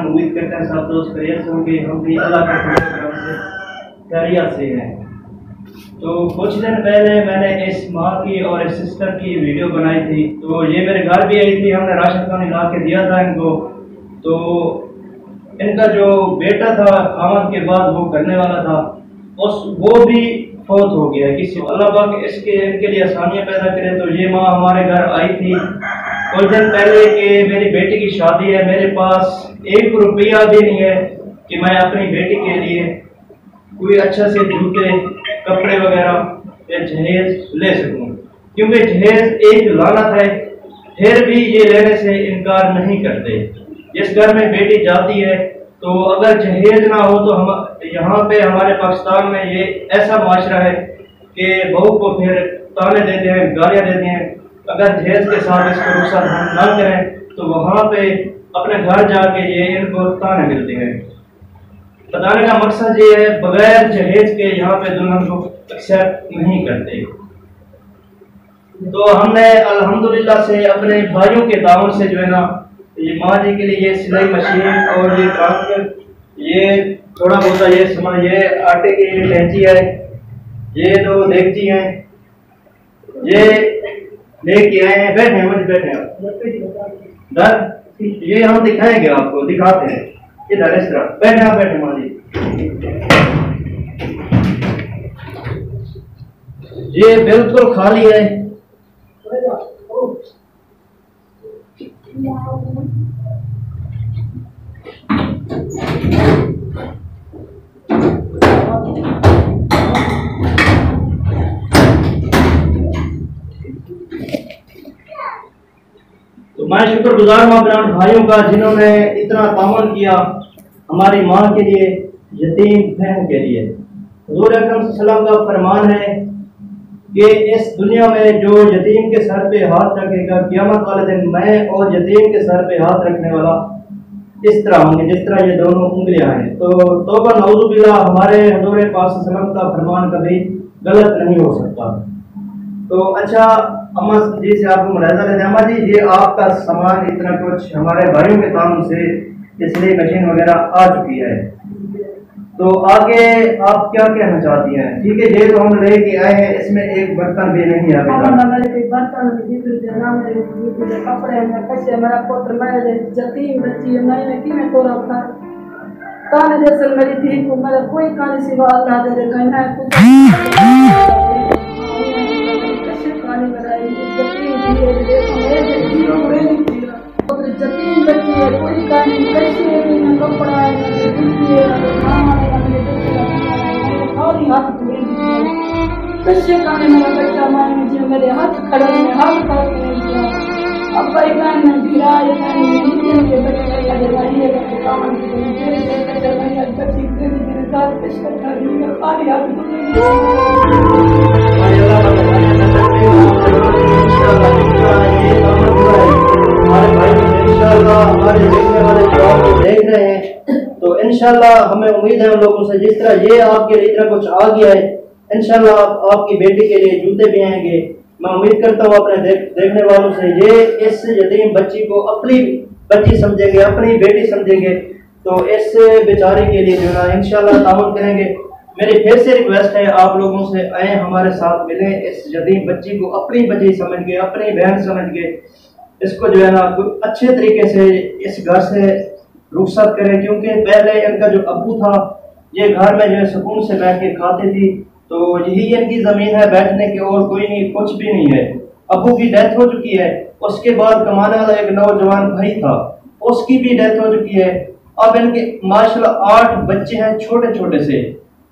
उम्मीद करते हैं सब दोस्त खैरियत से होंगे, हम भी अल्लाह के करम से खैरियत से हैं। तो कुछ दिन पहले मैंने इस माँ की और इस सिस्टर की वीडियो बनाई थी। तो ये मेरे घर भी आई थी, हमने राशन पानी ला के दिया था इनको। तो इनका जो बेटा था आमद के बाद वो करने वाला था, वो भी फौत हो गया। किसी अल्लाह पाक इनके लिए आसानियाँ पैदा करे। तो ये माँ हमारे घर आई थी कुछ दिन पहले कि मेरी बेटी की शादी है, मेरे पास 1 रुपया भी नहीं है कि मैं अपनी बेटी के लिए कोई अच्छा से जूते कपड़े वगैरह या जहेज ले सकूं, क्योंकि जहेज एक लानत है। फिर भी ये लेने से इनकार नहीं करते। जिस घर में बेटी जाती है तो अगर जहेज ना हो तो हम यहाँ पे हमारे पाकिस्तान में ये ऐसा माशरा है कि बहू को फिर ताने देते हैं, गालियाँ देते हैं। अगर जहेज के साथ इसको रुखसत न करें तो वहाँ पे अपने घर जाके ये इनको ताने मिलते हैं। बताने का मकसद ये है, बगैर जहेज के यहाँ पे दुल्हन को एक्सेप्ट नहीं करते। तो हमने अल्हम्दुलिल्लाह से अपने भाइयों के ताउन से जो है ना, ये माँ जी के लिए ये सिलाई मशीन और ये ट्रांसफर, ये थोड़ा बहुत ये सामान, ये आटे की कैंची है, ये 2 देगची हैं, ये लेके आए हैं। बैठे मुझे बैठे आप ये हम दिखाएंगे, आपको दिखाते हैं इधर इस तरह। बैठे आप, बैठे माँ जी। ये बिल्कुल खाली है। तो मैं शुक्रगुजार हूँ अपने भाइयों का जिन्होंने इतना तामन किया हमारी माँ के लिए, यतीम बहन के लिए। हुज़ूर अकरम सल्लल्लाहु अलैहि वसल्लम का फरमान है कि इस दुनिया में जो यतीम के सर पे हाथ रखेगा, क़यामत वाले दिन मैं और यतीम के सर पे हाथ रखने वाला इस तरह होंगे जिस तरह ये दोनों उंगलियां हैं। तो तौबा नऊज़ुबिल्लाह, हमारे हुज़ूर पाक सल्लल्लाहु अलैहि वसल्लम का फरमान कभी गलत नहीं हो सकता। तो अच्छा अम्मा जी से आपको मुलाज़ा लेते हैं। अम्मा जी, ये आपका सामान इतना कुछ हमारे भाइयों के काम से इसलिए मशीन वगैरह आ चुकी है, तो आगे आप क्या कहना चाहती हैं? ठीक है, ये तो हम लेके आए हैं, इसमें एक बर्तन भी नहीं है अभी तक। कपड़े मेरा पुत्र जतीम बच्ची मैंने कि मैं तोरा काने जैसे मेरी थी को मेरा कोई काने सिवा अल्लाह दे दे कहना है कुछ काने बनाई जतीम जतीम बच्ची है, कोई काने कैसे न कपड़ा और हाथ पूरे कैसे काने मेरा बच्चा मान जी मेरे हाथ खड़े में हाथ खड़े अब भाई गान में गिरा ये गान में नीचे के बच्चे का दिवाली है कि काम की मुझे कैसे नहीं अच्छा ठीक से मेरे साथ पेश कर रही है खाली हाथ हमारे देखने वाले जवाब को देख रहे हैं, तो इंशाल्लाह हमें उम्मीद है उन लोगों से, जिस तरह ये आपके लिए इतना कुछ आ गया है, इंशाल्लाह आपकी बेटी के लिए जूते भी आएंगे। मैं उम्मीद करता हूँ अपने देखने वालों से, ये इस यतीम बच्ची को अपनी बच्ची समझेंगे, अपनी बेटी समझेंगे, तो इस बेचारे के लिए जो है इंशाल्लाह ताउन करेंगे। मेरी फिर से रिक्वेस्ट है आप लोगों से, आए हमारे साथ मिलें, इस यतीम बच्ची को अपनी बच्ची समझ के, अपनी बहन समझ के, इसको जो है ना अच्छे तरीके से इस घर से रुखसत करें। क्योंकि पहले इनका जो अब्बू था, ये घर में जो है सुकून से बैठ के खाते थी, तो यही इनकी जमीन है बैठने की, और कोई नहीं, कुछ भी नहीं है। अब्बू की डेथ हो चुकी है, उसके बाद कमाने वाला एक नौजवान भाई था, उसकी भी डेथ हो चुकी है। अब इनके माशाल्लाह 8 बच्चे हैं छोटे छोटे से,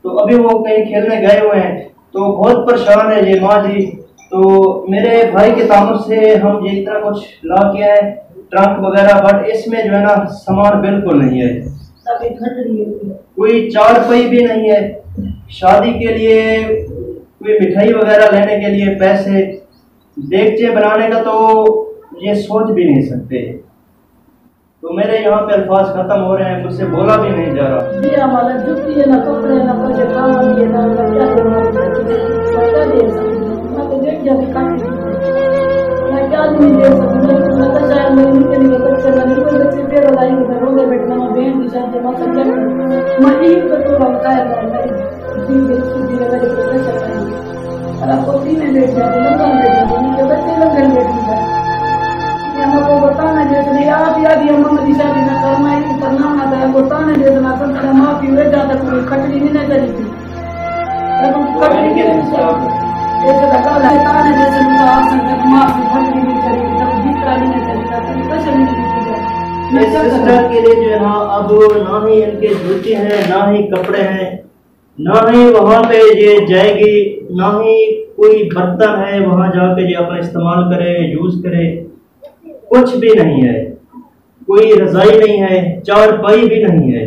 तो अभी वो कहीं खेलने गए हुए हैं, तो बहुत परेशान है ये माँ जी। तो मेरे भाई के तामुल से हम ये इतना कुछ ला के आए, ट्रंक वगैरह, बट इसमें जो है ना सामान बिल्कुल नहीं है। कोई चारपाई भी नहीं है, शादी के लिए कोई मिठाई वगैरह लेने के लिए पैसे, देगचे बनाने का तो ये सोच भी नहीं सकते। तो मेरे यहाँ पे अल्फाज खत्म हो रहे हैं, मुझसे बोला भी नहीं जा रहा। जी हमारा जुटी है ना कपड़े ना पैसे काम दिए ना क्या देना क्या दे सकते मैं तो देख जाते काटी मैं क्या नहीं दे सकती मैं तो शायद मेरे निके निके बच्चे ना कोई बच्चे पेड़ लाएंगे तो रोने बैठना मैं बहन की शादी मैं सब क्या मैं ही तो लौटाया था मेरी जी बेटी की मेरे को कैसे करेंगे और आपको फ्री में बैठ जाते लगन बैठ जाते उनके बच्चे लगन बैठ जाते हमको बताना जैसे आप याद ही हम मेरी शादी ना करना है करना ना था बताना जैसे ना कर तेरा माँ पी हुए जाता कोई खटरी नहीं ना चली थी तब खटरी के ऐसे लगा लेता है जैसे उनका आसन तक माँ से खटरी नहीं चली तब दूसरा नहीं चली था कैसे नहीं सिस्टर के लिए जो है ना अब ना ही इनके जूते हैं ना ही कपड़े हैं ना ही वहाँ पे ये जाएगी ना ही कोई बर्तन है वहाँ जाके ये अपना इस्तेमाल करे यूज करे, कुछ भी नहीं है, कोई रजाई नहीं है, चारपाई भी नहीं है,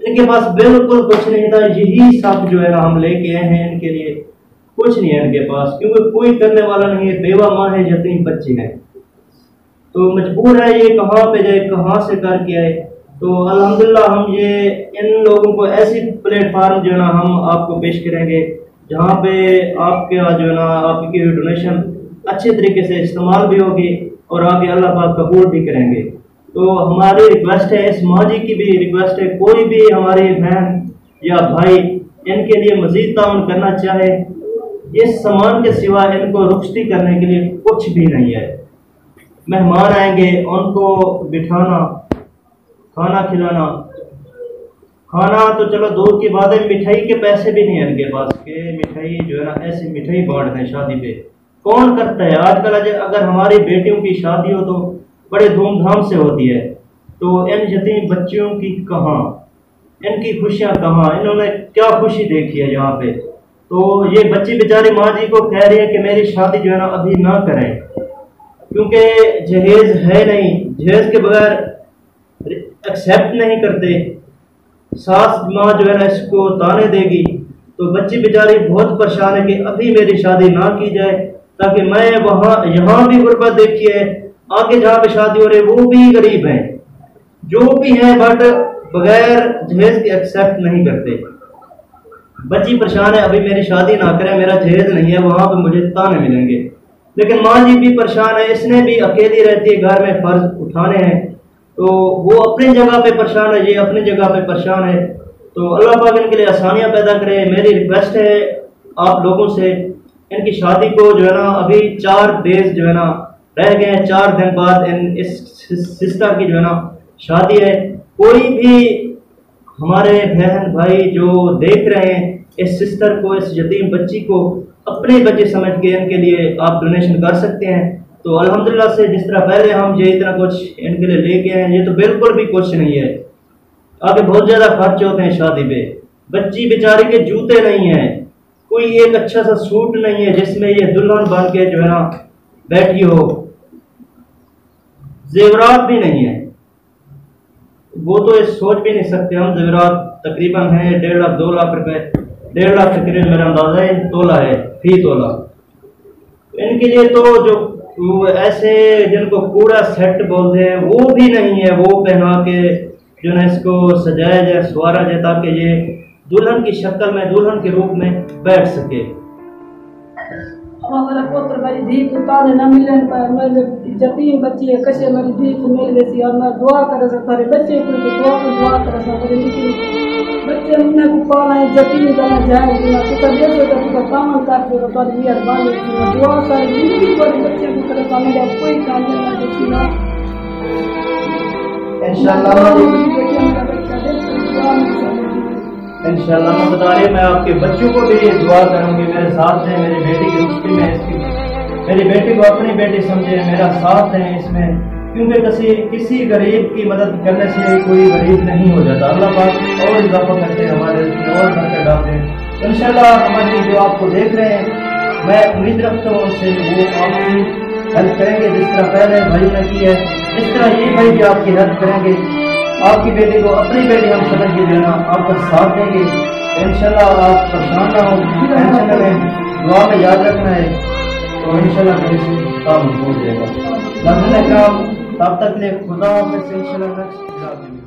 इनके पास बिल्कुल कुछ नहीं था। यही सब जो है ना हम लेके आए हैं इनके लिए, कुछ नहीं है इनके पास क्योंकि कोई करने वाला नहीं है, बेवा माँ है, यतीम बच्चे हैं, तो मजबूर है ये कहाँ पे जाए कहाँ से करके आए। तो अल्हम्दुलिल्लाह हम ये इन लोगों को ऐसी प्लेटफार्म जो है ना हम आपको पेश करेंगे जहाँ पे आपके जो है ना आपकी डोनेशन अच्छे तरीके से इस्तेमाल भी होगी और आगे अल्लाह पाक कबूल भी करेंगे। तो हमारी रिक्वेस्ट है, इस माँ जी की भी रिक्वेस्ट है, कोई भी हमारी बहन या भाई इनके लिए मजीद ताउन करना चाहे, इस सामान के सिवा इनको रुखसती करने के लिए कुछ भी नहीं है। मेहमान आएंगे उनको बिठाना, खाना खिलाना, खाना तो चलो दूर की बात है, मिठाई के पैसे भी नहीं है इनके पास कि मिठाई जो है ना ऐसी मिठाई बांट दें शादी पे, कौन करता है आजकल। अगर हमारी बेटियों की शादी हो तो बड़े धूमधाम से होती है, तो इन यतीम बच्चियों की कहाँ, इनकी खुशियाँ कहाँ, इन्होंने क्या खुशी देखी है यहाँ पे। तो ये बच्ची बेचारी माँ जी को कह रही है कि मेरी शादी जो है ना अभी ना करें क्योंकि जहेज है नहीं, जहेज के बगैर एक्सेप्ट नहीं करते, सास माँ जो है ना इसको ताने देगी। तो बच्ची बेचारी बहुत परेशान है कि अभी मेरी शादी ना की जाए ताकि मैं वहाँ यहाँ भी गुर्बत देखी है, आगे जहाँ पे शादी हो रही है वो भी गरीब हैं, जो भी हैं बट बगैर जहेज के एक्सेप्ट नहीं करते। बच्ची परेशान है अभी मेरी शादी ना करें, मेरा जहेज नहीं है, वहाँ पे मुझे ताने मिलेंगे। लेकिन माँ जी भी परेशान है, इसने भी अकेली रहती है, घर में फर्ज उठाने हैं, तो वो अपनी जगह पे परेशान है, ये अपनी जगह पे परेशान है। तो अल्लाह पाक इनके लिए आसानियाँ पैदा करे। मेरी रिक्वेस्ट है आप लोगों से, इनकी शादी को जो है ना अभी 4 डेज जो है ना रह गए हैं, 4 दिन बाद इस सिस्टर की जो है ना शादी है। कोई भी हमारे बहन भाई जो देख रहे हैं इस सिस्टर को, इस यतीम बच्ची को अपने बच्चे समझ के इनके लिए आप डोनेशन कर सकते हैं। तो अल्हम्दुलिल्लाह से जिस तरह पहले हम ये इतना कुछ इनके लिए लेके आए हैं, ये तो बिल्कुल भी कुछ नहीं है, आगे बहुत ज़्यादा खर्च होते हैं शादी पे। बच्ची बेचारी के जूते नहीं हैं, कोई एक अच्छा सा सूट नहीं है जिसमें ये दुल्हन बन के जो है ना बैठी हो, जेवरात भी नहीं है, वो तो ये सोच भी नहीं सकते हम। जेवरात तकरीबन है 1.5 लाख 2 लाख रुपए, 1.5 लाख तकरीबन मेरा अंदाजा है, तोला है फी तोला। इनके लिए तो जो ऐसे जिनको कूड़ा सेट बोलते हैं वो भी नहीं है, वो पहना के जो है इसको सजाया जाए सवारा जाए ताकि ये दुल्हन की शक्ल में दुल्हन के रूप में बैठ सके। हमारा पुत्र मेरी धी को ताने न मिले मेरे यतीम बच्ची है कैसे मेरी धी को मिल गई और मैं दुआ करे सारे बच्चे को दुआ करे सारे बच्चे उन्हें को पाना है यतीम करना जाएगी ना तो कर दे तो काम कर दे तो मेहरबानी दुआ कर जिंदगी भर बच्चे को करे तो मेरा कोई काम नहीं देखी ना इंशाल्लाह मैं बता रही, मैं आपके बच्चों को भी ये दुआ करूंगी, मेरे साथ हैं, मेरी बेटी की रुश्ती में इसकी, मेरी बेटी को अपनी बेटी समझे, मेरा साथ है इसमें, क्योंकि किसी गरीब की मदद करने से कोई गरीब नहीं हो जाता। अल्लाह पाक और इजाफा करते हैं हमारे और बरकत डालते हैं। इंशाल्लाह हमारी जो आपको देख रहे हैं मैं उम्मीद रखता हूँ उससे वो आपकी हेल्प करेंगे जिस तरह पहले भाई ने की है, इस तरह ये भाई भी आपकी हेल्प करेंगे। आपकी बेटी को अपनी बेटी हम समझ के देना, आपका साथ देंगे इंशाल्लाह। आप परेशान ना हो, टेंशन ना लें, दुआ में याद रखना है, तो इंशाल्लाह काम हो जाएगा। तब तक खुदा हाफिज़, इंशाल्लाह नेक्स्ट